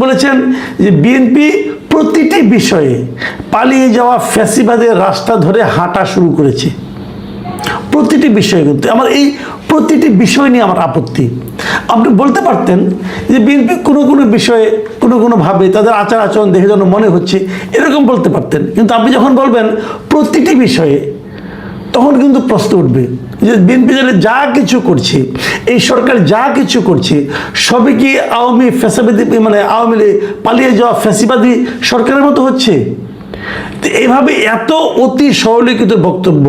বলেছেন যে বিএনপি প্রতিটি বিষয়ে পালিয়ে যাওয়া ফ্যাসিবাদের রাস্তা ধরে হাঁটা শুরু করেছে। প্রতিটি বিষয়, কিন্তু আমার এই প্রতিটি বিষয় নিয়ে আমার আপত্তি। আপনি বলতে পারতেন যে বিএনপি কোনো বিষয়ে কোনোভাবে তাদের আচার আচরণ দেখে যেন মনে হচ্ছে, এরকম বলতে পারতেন। কিন্তু আপনি যখন বলবেন প্রতিটি বিষয়ে, তখন কিন্তু প্রশ্ন উঠবে যে বিএনপি যা কিছু করছে, এই সরকার যা কিছু করছে, সবই কি আওয়ামী ফ্যাসিবাদী আওয়ামী লীগ পালিয়ে যাওয়া ফ্যাসিবাদী সরকারের মতো হচ্ছে? এইভাবে এত অতি সরলীকৃত বক্তব্য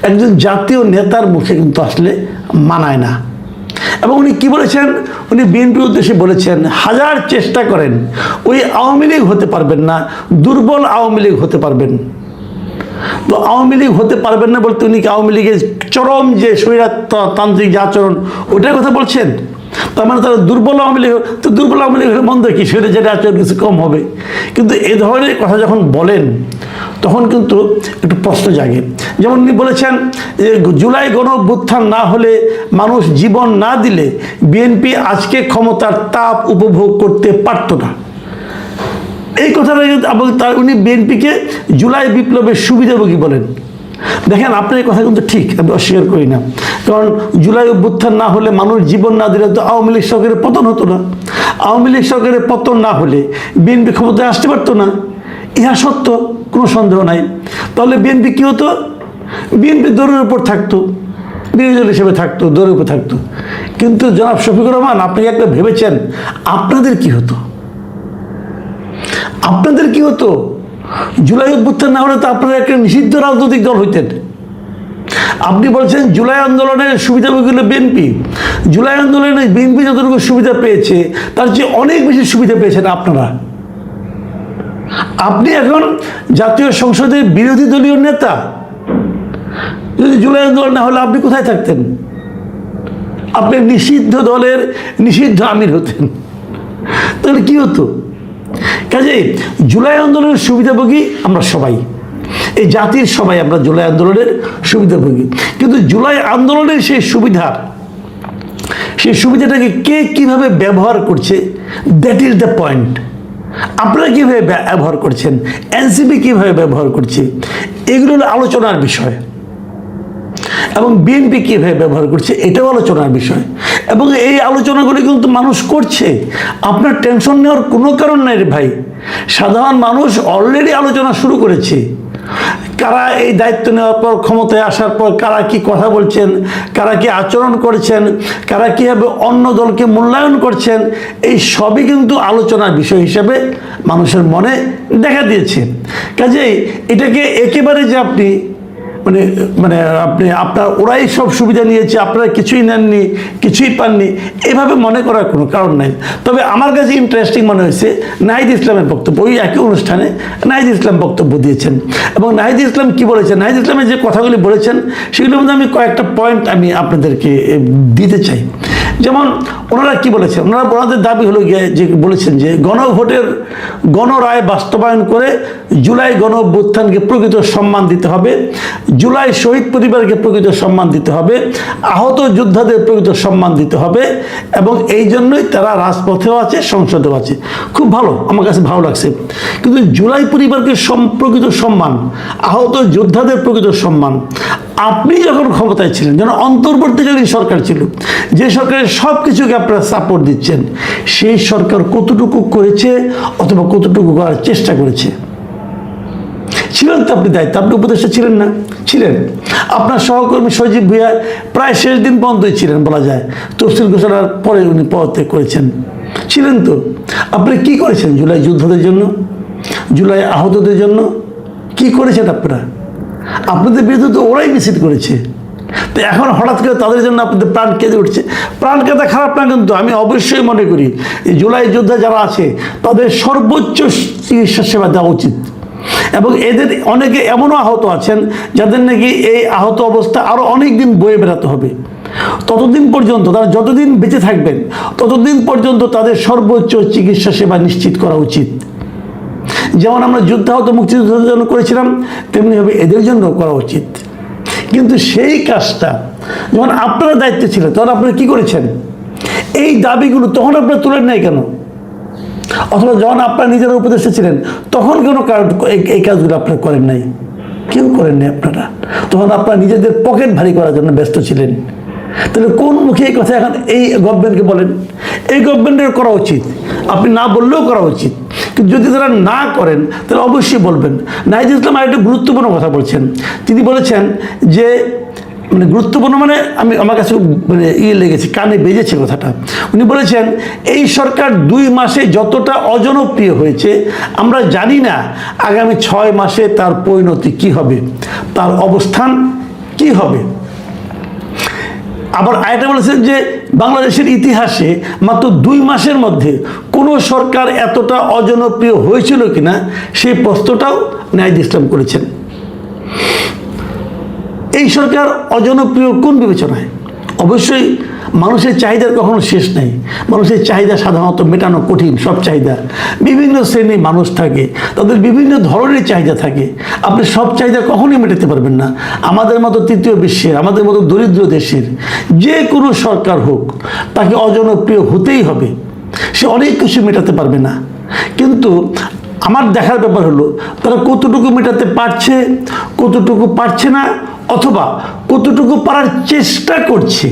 একজন জাতীয় নেতার মুখে কিন্তু আসলে মানায় না। এবং উনি কি বলেছেন, উনি বিএনপির উদ্দেশ্যে বলেছেন, হাজার চেষ্টা করেন ওই আওয়ামী লীগ হতে পারবেন না, দুর্বল আওয়ামী লীগ হতে পারবেন। তো আওয়ামী লীগ হতে পারবেন না বলতে উনি কি আওয়ামী লীগের চরম যে স্বৈরতান্ত্রিক যে আচরণ ওটার কথা বলছেন? তার মানে তারা দুর্বল আওয়ামী লীগ, তো দুর্বল আওয়ামী লীগ হলে মন্দ কি, সেটা যেটা আচরণ কিছু কম হবে। কিন্তু এ ধরনের কথা যখন বলেন তখন কিন্তু একটু প্রশ্ন জাগে। যেমন উনি বলেছেন যে জুলাই গণঅভ্যুত্থান না হলে, মানুষ জীবন না দিলে বিএনপি আজকে ক্ষমতার তাপ উপভোগ করতে পারত না। এই কথাটা উনি বিএনপিকে জুলাই বিপ্লবের সুবিধাভোগী বলেন। দেখেন, আপনার এই কথা কিন্তু ঠিক, আমি অস্বীকার করি না। কারণ জুলাই অভ্যুত্থান না হলে, মানুষ জীবন না দিলে তো আওয়ামী লীগ সরকারের পতন হতো না। আওয়ামী লীগ সরকারের পতন না হলে বিএনপি ক্ষমতায় আসতে পারতো না, ইহা সত্য, কোনো সন্দেহ নাই। তাহলে বিএনপি কী হতো? বিএনপি দৌড়ের উপর থাকতো, বিরোধী দল হিসেবে থাকতো, দৌড়ের উপর থাকতো। কিন্তু জনাব শফিকুর রহমান, আপনি একটা ভেবেছেন আপনাদের কি হতো? আপনাদের কি হতো? জুলাই অভ্যুত্থান না হলে তো আপনারা একটা নিষিদ্ধ রাজনৈতিক দল হইতেন। আপনি বলছেন জুলাই আন্দোলনের সুবিধাভোগী হলো বিএনপি। জুলাই আন্দোলনে বিএনপি যতটুকু সুবিধা পেয়েছে তার চেয়ে অনেক বেশি সুবিধা পেয়েছেন আপনারা। আপনি এখন জাতীয় সংসদের বিরোধী দলীয় নেতা। যদি জুলাই আন্দোলন না হলে আপনি কোথায় থাকতেন? আপনি নিষিদ্ধ দলের নিষিদ্ধ আমির হতেন। তাহলে কি হতো? কাজেই জুলাই আন্দোলনের সুবিধাভোগী আমরা সবাই, এই জাতির সবাই আমরা জুলাই আন্দোলনের সুবিধাভোগী। কিন্তু জুলাই আন্দোলনের সেই সুবিধাটাকে কে কিভাবে ব্যবহার করছে, দ্যাট ইজ দ্য পয়েন্ট। আপনারা কীভাবে ব্যবহার করছেন, এনসিপি কীভাবে ব্যবহার করছে, এগুলো হলো আলোচনার বিষয়। এবং বিএনপি কীভাবে ব্যবহার করছে, এটাও আলোচনার বিষয়। এবং এই আলোচনাগুলি কিন্তু মানুষ করছে। আপনার টেনশন নেওয়ার কোনো কারণ নাই রে ভাই। সাধারণ মানুষ অলরেডি আলোচনা শুরু করেছে। কারা এই দায়িত্ব নেওয়ার পর, ক্ষমতায় আসার পর কারা কি কথা বলছেন, কারা কি আচরণ করছেন, কারা কীভাবে অন্য দলকে মূল্যায়ন করছেন, এই সবই কিন্তু আলোচনার বিষয় হিসেবে মানুষের মনে দেখা দিয়েছে। কাজেই এটাকে একেবারে যে আপনি আপনার ওরাই সব সুবিধা নিয়েছে, আপনারা কিছুই নেননি, কিছুই পাননি, এভাবে মনে করার কোনো কারণ নাই। তবে আমার কাছে ইন্টারেস্টিং মনে হয়েছে নাহিদ ইসলামের বক্তব্য। ওই একই অনুষ্ঠানে নাহিদ ইসলাম বক্তব্য দিয়েছেন এবং নাহিদ ইসলাম কি বলেছেন, নাহিদ ইসলামের যে কথাগুলি বলেছেন সেগুলোর মধ্যে আমি কয়েকটা পয়েন্ট আমি আপনাদেরকে দিতে চাই। যেমন ওনারা কি বলেছেন, ওনাদের দাবি হলো গিয়ে যে বলেছেন যে গণভোটের গণরায় বাস্তবায়ন করে জুলাই গণঅভ্যুত্থানকে প্রকৃত সম্মান দিতে হবে, জুলাই শহীদ পরিবারকে প্রকৃত সম্মান দিতে হবে, আহত যোদ্ধাদের প্রকৃত সম্মান দিতে হবে এবং এই জন্যই তারা রাজপথেও আছে, সংসদেও আছে। খুব ভালো, আমার কাছে ভালো লাগছে। কিন্তু জুলাই পরিবারকে প্রকৃত সম্মান, আহত যোদ্ধাদের প্রকৃত সম্মান, আপনি যখন ক্ষমতায় ছিলেন, যেন অন্তর্বর্তীকালীন সরকার ছিল, যে সরকারের সব কিছুকে আপনারা সাপোর্ট দিচ্ছেন, সেই সরকার কতটুকু করেছে অথবা কতটুকু করার চেষ্টা করেছে? ছিলেন তো আপনি দায়িত্ব, আপনি উপদেষ্টা ছিলেন না? ছিলেন। আপনার সহকর্মী সজীব ভুঁইয়া প্রায় শেষ দিন পর্যন্তই ছিলেন বলা যায়, তফসিল ঘোষণার পরে উনি পদত্যাগ করেছেন। ছিলেন তো। আপনি কি করেছেন জুলাই যোদ্ধাদের জন্য, জুলাই আহতদের জন্য? কি করেছেন আপনারা? আপনাদের বিরুদ্ধে তো ওরাই মিছিল করেছে। তো এখন হঠাৎ করে তাদের জন্য আপনাদের প্রাণ কেঁদে উঠছে। প্রাণ কেঁদে খারাপ না, কিন্তু আমি অবশ্যই মনে করি এই জুলাই যোদ্ধা যারা আছে তাদের সর্বোচ্চ চিকিৎসা সেবা দেওয়া উচিত। এবং এদের অনেকে এমনও আহত আছেন যাদের নাকি এই আহত অবস্থা আরও অনেক দিন বয়ে বেড়াতে হবে। ততদিন পর্যন্ত তারা যতদিন বেঁচে থাকবেন ততদিন পর্যন্ত তাদের সর্বোচ্চ চিকিৎসা সেবা নিশ্চিত করা উচিত। যেমন আমরা যুদ্ধাহত মুক্তিযোদ্ধাদের জন্য করেছিলাম, তেমনিভাবে এদের জন্য করা উচিত। কিন্তু সেই কাজটা যখন আপনারা দায়িত্বে ছিলেন তখন আপনারা কি করেছেন? এই দাবিগুলো তখন আপনারা তুলেন নাই কেন? অথবা যখন আপনারা নিজেরা উপদেষ্টা ছিলেন তখন কোনো এই কাজগুলো আপনারা করেন নাই, কেউ করেন নাই আপনারা। তখন আপনারা নিজেদের পকেট ভারী করার জন্য ব্যস্ত ছিলেন। তাহলে কোন মুখে এই কথা এখন এই গভর্নমেন্টকে বলেন? এই গভর্নমেন্টের করা উচিত, আপনি না বললেও করা উচিত, কিন্তু যদি তারা না করেন তাহলে অবশ্যই বলবেন। নাহিদ ইসলাম আরেকটা গুরুত্বপূর্ণ কথা বলছেন। তিনি বলেছেন যে মানে গুরুত্বপূর্ণ মানে আমার কাছে মানে লেগেছে, কানে বেজেছে কথাটা। উনি বলেছেন এই সরকার 2 মাসে যতটা অজনপ্রিয় হয়েছে আমরা জানি না আগামী 6 মাসে তার পরিণতি কি হবে, তার অবস্থান কি হবে। আবার আরেকটা বলেছেন যে বাংলাদেশের ইতিহাসে মাত্র 2 মাসের মধ্যে কোনো সরকার এতটা অজনপ্রিয় হয়েছিল কিনা সেই প্রশ্নটাও নাহিদ ইসলাম করেছেন। এই সরকার অজনপ্রিয় কোন বিবেচনায়? অবশ্যই মানুষের চাহিদার কখনো শেষ নাই। মানুষের চাহিদা সাধারণত মেটানো কঠিন। সব চাহিদা, বিভিন্ন শ্রেণীর মানুষ থাকে, তাদের বিভিন্ন ধরনের চাহিদা থাকে। আপনি সব চাহিদা কখনোই মেটাতে পারবেন না। আমাদের মতো তৃতীয় বিশ্বের, আমাদের মতো দরিদ্র দেশের যে কোনো সরকার হোক তাকে অজনপ্রিয় হতেই হবে। সে অনেক কিছু মেটাতে পারবে না। কিন্তু আমার দেখার ব্যাপার হলো তারা কতটুকু মেটাতে পারছে, কতটুকু পারছে না, অথবা কতটুকু পারার চেষ্টা করছে।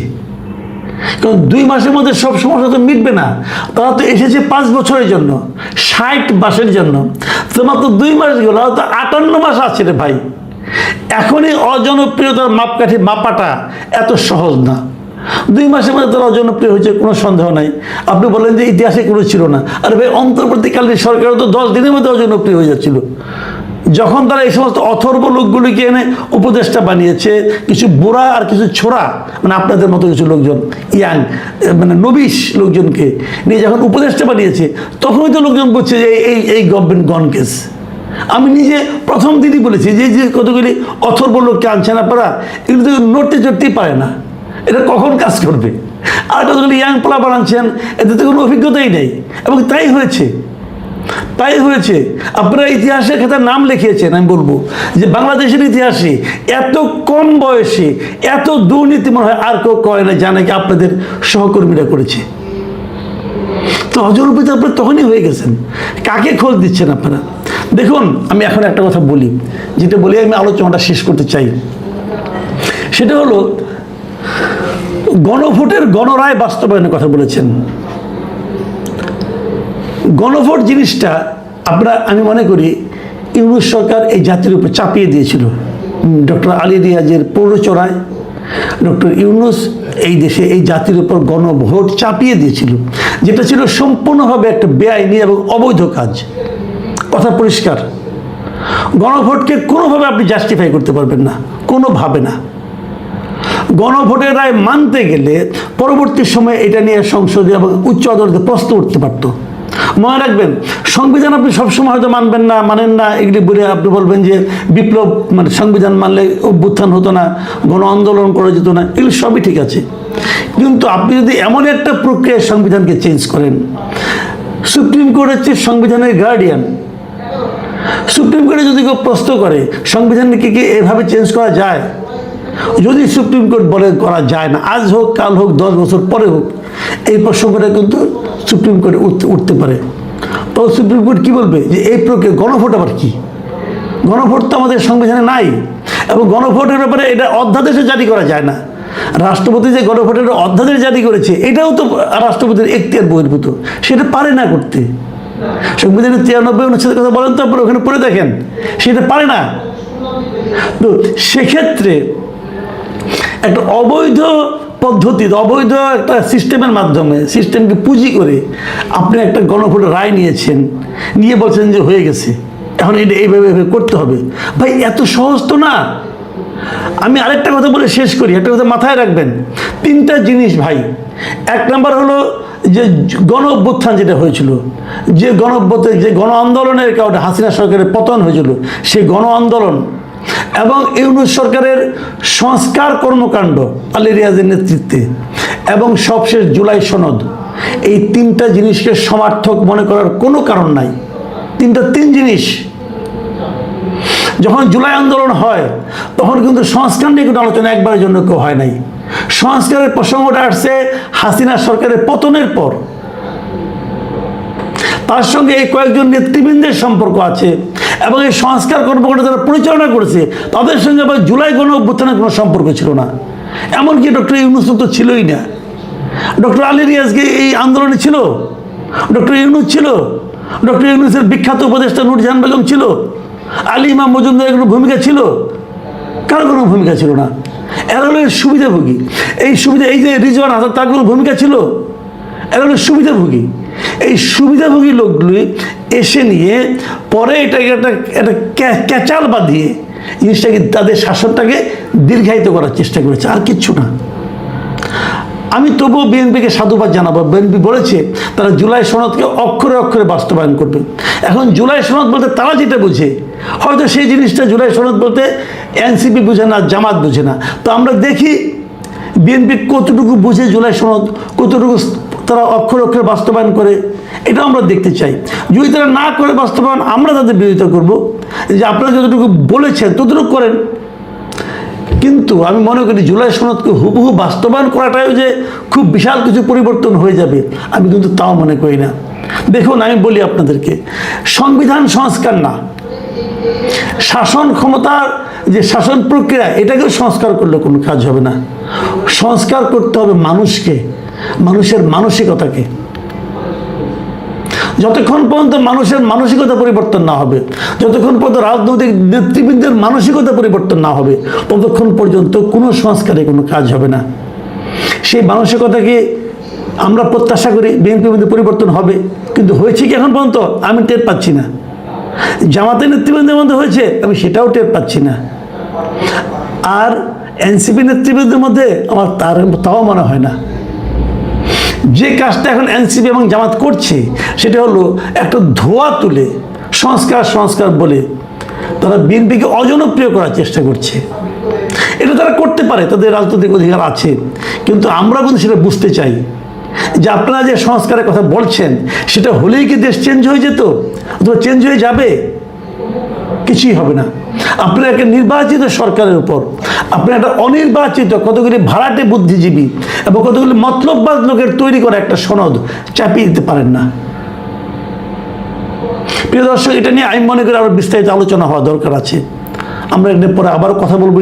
কারণ 2 মাসের মধ্যে সব সমস্যা তো মিটবে না। তারা তো এসেছে 5 বছরের জন্য, 60 মাসের জন্য। তো মাত্র 2 মাস গেল, তো 58 মাস আছে রে ভাই। এখনই অজনপ্রিয়তার মাপকাঠি মাপাটা এত সহজ না। 2 মাসের মধ্যে তারা অজনপ্রিয় হয়েছে, কোনো সন্দেহ নাই। আপনি বলেন যে ইতিহাসে কোনো ছিল না, আরে ভাই অন্তর্বর্তীকালীন সরকারও তো 10 দিনের মধ্যে অজনপ্রিয় হয়ে যাচ্ছিল। যখন তারা এই সমস্ত অথর্ব লোকগুলিকে এনে উপদেষ্টা বানিয়েছে, কিছু বুড়া আর কিছু ছোড়া মানে আপনাদের মতো কিছু লোকজন, ইয়াং মানে নবিশ লোকজনকে নিয়ে যখন উপদেষ্টা বানিয়েছে, তখনই তো লোকজন বলছে যে এই গভর্নমেন্ট গন কেস। আমি নিজে প্রথম দিনই বলেছি যে কতগুলি অথর্ব লোককে আনছেন আপনারা, এগুলো তো নড়তে চড়তেই পারে না, এটা কখন কাজ করবে। আর কতগুলি ইয়াং পোলা বানাচ্ছেন, এতে তো কোনো অভিজ্ঞতাই নেই। এবং তাই হয়েছে। আপনারা ইতিহাসের খাতায় নাম লিখিয়েছেন। আমি বলবো যে বাংলাদেশের ইতিহাসে এত কম বয়সে এত দুর্নীতি মনে হয় আর কেউ করে না, জানে কি আপনাদের সহকর্মীরা করেছে। তো অজনপ্রিয়তা আপনারা তখনই হয়ে গেছেন। কাকে খোঁজ দিচ্ছেন আপনারা? দেখুন, আমি এখন একটা কথা বলি, যেটা বলে আমি আলোচনাটা শেষ করতে চাই। সেটা হলো গণভোটের গণরায় বাস্তবায়নের কথা বলেছেন। গণভোট জিনিসটা আমি মনে করি ইউনূস সরকার এই জাতির উপর চাপিয়ে দিয়েছিল। ডক্টর আলী রিয়াজের প্ররোচনায় ডক্টর ইউনূস এই দেশে এই জাতির উপর গণভোট চাপিয়ে দিয়েছিল, যেটা ছিল সম্পূর্ণভাবে একটা বেআইনি এবং অবৈধ কাজ। কথা পরিষ্কার। গণভোটকে কোনোভাবে আপনি জাস্টিফাই করতে পারবেন না, কোনোভাবে না। গণভোটের রায় মানতে গেলে পরবর্তী সময়ে এটা নিয়ে সংসদে এবং উচ্চ আদালতে প্রশ্ন উঠতে পারত। মনে রাখবেন, সংবিধান আপনি সবসময় হয়তো মানেন না, এগুলি বলে আপনি বলবেন যে বিপ্লব মানে সংবিধান মানলে অভ্যুত্থান হতো না, গণ আন্দোলন করা যেত না, এগুলি সবই ঠিক আছে। কিন্তু আপনি যদি এমন একটা প্রক্রিয়ায় সংবিধানকে চেঞ্জ করেন, সুপ্রিম কোর্ট হচ্ছে সংবিধানের গার্ডিয়ান। সুপ্রিম কোর্টে যদি কেউ প্রশ্ন করে সংবিধানকে কি এভাবে চেঞ্জ করা যায়, যদি সুপ্রিম কোর্ট বলে করা যায় না, আজ হোক কাল হোক 10 বছর পরে হোক, এই প্রসঙ্গটা কিন্তু সুপ্রিম কোর্টে উঠতে পারে। তো সুপ্রিম কোর্ট কী বলবে যে এই প্রক্রিয়া গণভোট আবার কি? গণভোট তো আমাদের সংবিধানে নাই, এবং গণভোটের ব্যাপারে এটা অধ্যাদেশে জারি করা যায় না। রাষ্ট্রপতি যে গণভোটের অধ্যাদেশ জারি করেছে, এটাও তো রাষ্ট্রপতির এখতিয়ার বহির্ভূত, সেটা পারে না করতে। সংবিধানের 93 অনুচ্ছেদের কথা বলেন তো, আপনারা ওখানে পড়ে দেখেন, সেটা পারে না। তো সেক্ষেত্রে একটা অবৈধ পদ্ধতি, অবৈধ একটা সিস্টেমের মাধ্যমে, সিস্টেমকে পুঁজি করে আপনি একটা গণভোটের রায় নিয়েছেন, নিয়ে বলছেন যে হয়ে গেছে, এখন এটা এইভাবে করতে হবে। ভাই এত সহজ তো না। আমি আরেকটা কথা বলে শেষ করি, একটা কথা মাথায় রাখবেন। 3টা জিনিস ভাই। 1 নম্বর হলো যে গণ অভ্যুত্থান যেটা হয়েছিল, যে গণ আন্দোলনের কারণে হাসিনা সরকারের পতন হয়েছিল, সেই গণ আন্দোলন এবং ইউনূস সরকারের সংস্কার কর্মকাণ্ড আলী রিয়াজের নেতৃত্বে, এবং সবশেষ জুলাই সনদ, এই 3টা জিনিসকে সমার্থক মনে করার কোনো কারণ নাই। 3 জিনিস। যখন জুলাই আন্দোলন হয় তখন কিন্তু সংস্কার নিয়ে কোনো আলোচনা একবারের জন্য কেউ হয় নাই। সংস্কারের প্রসঙ্গটা আসছে হাসিনা সরকারের পতনের পর। তার সঙ্গে এই কয়েকজন নেতৃবৃন্দের সম্পর্ক আছে এবং এই সংস্কার কর্মকর্তা যারা পরিচালনা করেছে তাদের সঙ্গে আবার জুলাই গণ অভ্যুত্থানের কোনো সম্পর্ক ছিল না। এমনকি ডক্টর ইউনূস তো ছিলই না। ডক্টর আলী রিয়াজকে এই আন্দোলনে ছিল, ডক্টর ইউনূস ছিল, ডক্টর ইউনূসের বিখ্যাত উপদেষ্টা নূরজাহান বেগম ছিল, আলী ইমাম মজুমদারের কোনো ভূমিকা ছিল? কারো কোনো ভূমিকা ছিল না। এরা হলো সুবিধাভোগী। এই যে রিজওয়ান হাসান তার কোনো ভূমিকা ছিল? এরা হলো সুবিধাভোগী। এই সুবিধাভোগী লোকগুলি এসে নিয়ে পরে এটাকে একটা ক্যাচাল বাঁধিয়ে জিনিসটাকে তাদের শাসনটাকে দীর্ঘায়িত করার চেষ্টা করেছে, আর কিচ্ছু না। আমি তবুও বিএনপিকে সাধুবাদ জানাবো। বিএনপি বলেছে তারা জুলাই সনদকে অক্ষরে অক্ষরে বাস্তবায়ন করবে। এখন জুলাই সনদ বলতে তারা যেটা বুঝে, হয়তো সেই জিনিসটা জুলাই সনদ বলতে এনসিপি বুঝে না, জামাত বুঝে না। তো আমরা দেখি বিএনপি কতটুকু বুঝে জুলাই সনদ, কতটুকু তারা অক্ষরে অক্ষরে বাস্তবায়ন করে, এটা আমরা দেখতে চাই। যদি তারা না করে বাস্তবায়ন, আমরা তাদের বিরোধিতা করব যে আপনারা যতটুকু বলেছেন ততটুকু করেন। কিন্তু আমি মনে করি জুলাই সনদকে হুবহু বাস্তবায়ন করাটাও যে খুব বিশাল কিছু পরিবর্তন হয়ে যাবে, আমি কিন্তু তাও মনে করি না। দেখুন, আমি বলি আপনাদেরকে, সংবিধান সংস্কার না, শাসন ক্ষমতার যে শাসন প্রক্রিয়া, এটাকেও সংস্কার করলে কোনো কাজ হবে না। সংস্কার করতে হবে মানুষকে, মানুষের মানসিকতাকে। যতক্ষণ পর্যন্ত মানুষের মানসিকতা পরিবর্তন না হবে, যতক্ষণ পর্যন্ত রাজনৈতিক নেতৃবৃন্দের মানসিকতা পরিবর্তন না হবে, ততক্ষণ পর্যন্ত কোনো সংস্কারে কোনো কাজ হবে না। সেই মানসিকতাকে আমরা প্রত্যাশা করি বিএনপির মধ্যে পরিবর্তন হবে, কিন্তু হয়েছে কি এখন পর্যন্ত? আমি টের পাচ্ছি না। জামাতের নেতৃবৃন্দের মধ্যে হয়েছে, আমি সেটাও টের পাচ্ছি না। আর এনসিপি নেতৃবৃন্দের মধ্যে আমার তাও মনে হয় না। যে কাজটা এখন এনসিপি এবং জামাত করছে সেটা হলো একটা ধোয়া তুলে সংস্কার বলে তারা বিএনপিকে অজনপ্রিয় করার চেষ্টা করছে। এটা তারা করতে পারে, তাদের রাজনৈতিক অধিকার আছে, কিন্তু আমরা কিন্তু সেটা বুঝতে চাই যে আপনারা যে সংস্কারের কথা বলছেন সেটা হলেই কি দেশ চেঞ্জ হয়ে যেত অথবা চেঞ্জ হয়ে যাবে? কিছুই হবে না। আপনার একটা নির্বাচিত সরকারের উপর আপনার একটা অনির্বাচিত কতগুলি ভাড়াটে বুদ্ধিজীবী এবং কতগুলি মতলববাজ লোকের তৈরি করা একটা সনদ চাপিয়ে দিতে পারেন না। প্রিয় দর্শক, এটা নিয়ে আমি মনে করি আরো বিস্তারিত আলোচনা হওয়া দরকার আছে। আমরা এর পরে আবারও কথা বলবো।